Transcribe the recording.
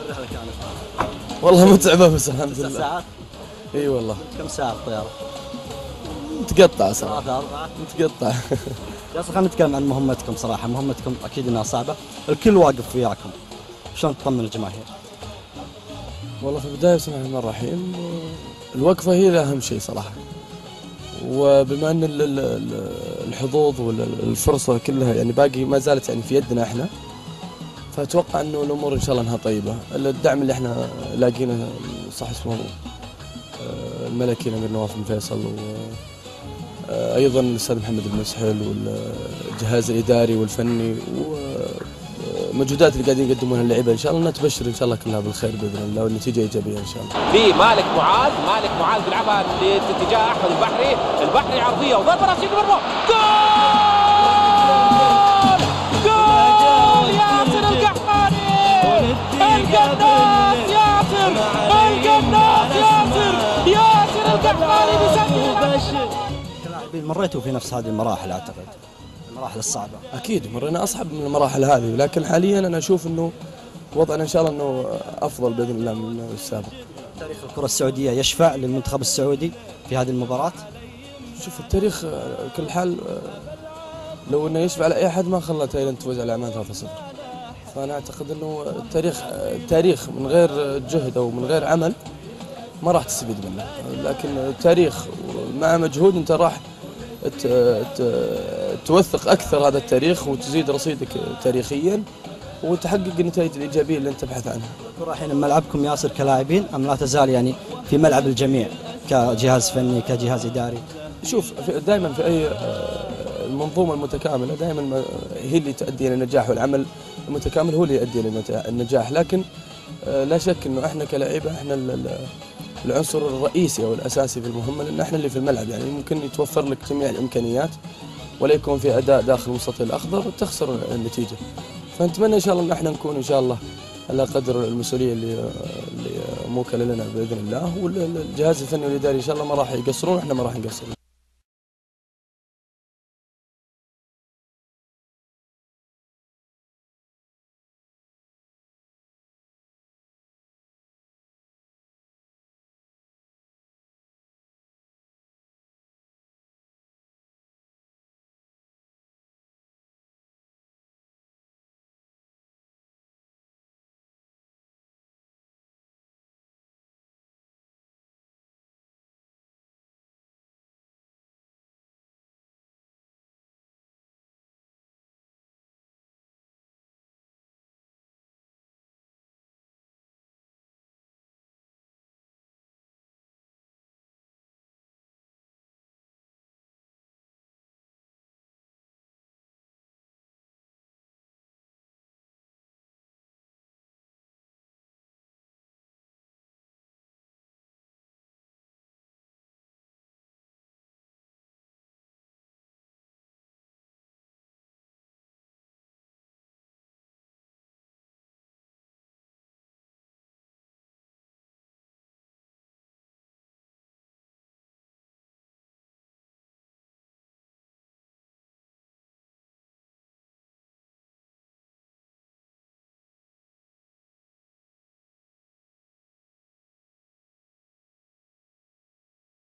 الرحلة كانت؟ والله متعبة بس الحمد 9 لله. ساعات؟ اي والله. كم ساعة الطيارة؟ متقطع صراحة. 3 4. متقطع. ياسر خلينا نتكلم عن مهمتكم صراحة، مهمتكم أكيد إنها صعبة، الكل واقف وياكم، شلون تطمن الجماهير؟ والله في البداية بسم الله الرحمن الرحيم، الوقفة هي الأهم شيء صراحة. وبما أن الحظوظ والفرصة كلها يعني باقي ما زالت يعني في يدنا احنا، فأتوقع أنه الأمور إن شاء الله أنها طيبة. الدعم اللي احنا لاقينه صح اسمه الملكي الأمير نواف بن فيصل، وأيضا الأستاذ محمد بن مسحل والجهاز الإداري والفني، ومجهودات اللي قاعدين يقدمونها اللعيبة، إن شاء الله تبشر إن شاء الله كلها بالخير بإذن الله والنتيجة إيجابية إن شاء الله. في مالك معاذ بيلعبها لاتجاه أحمد البحري عرضية وضربة راسية بالمرمى، جول ياسر القحطاني، القناص ياسر القحطاني بيسجل. كلاعبين مريتوا في نفس هذه المراحل أعتقد، المراحل الصعبة. أكيد مرينا أصعب من المراحل هذه، ولكن حاليا أنا أشوف أنه وضعنا إن شاء الله أنه أفضل بإذن الله من السابق. تاريخ الكرة السعودية يشفع للمنتخب السعودي في هذه المباراة؟ شوف التاريخ كل حال، لو انه يشفع على اي احد ما خلى تايلاند تفوز على عمان 3-0. فانا اعتقد انه التاريخ من غير جهد او من غير عمل ما راح تستفيد منه، لكن التاريخ مع مجهود انت راح توثق اكثر هذا التاريخ وتزيد رصيدك تاريخيا وتحقق النتائج الايجابيه اللي انت تبحث عنها. الكرة الحين ملعبكم ياسر كلاعبين ام لا تزال يعني في ملعب الجميع كجهاز فني كجهاز اداري؟ شوف دائما في اي المنظومه المتكامله دائما هي اللي تؤدي الى النجاح، والعمل المتكامل هو اللي يؤدي الى النجاح، لكن لا شك انه احنا كلاعيبه احنا العنصر الرئيسي او الاساسي في المهمه، لان احنا اللي في الملعب. يعني ممكن يتوفر لك جميع الامكانيات ولا يكون في اداء داخل المستطيل الاخضر وتخسر النتيجه. فنتمنى ان شاء الله ان احنا نكون ان شاء الله على قدر المسؤوليه اللي موكله لنا باذن الله، والجهاز الفني والاداري ان شاء الله ما راح يقصرون واحنا ما راح نقصر.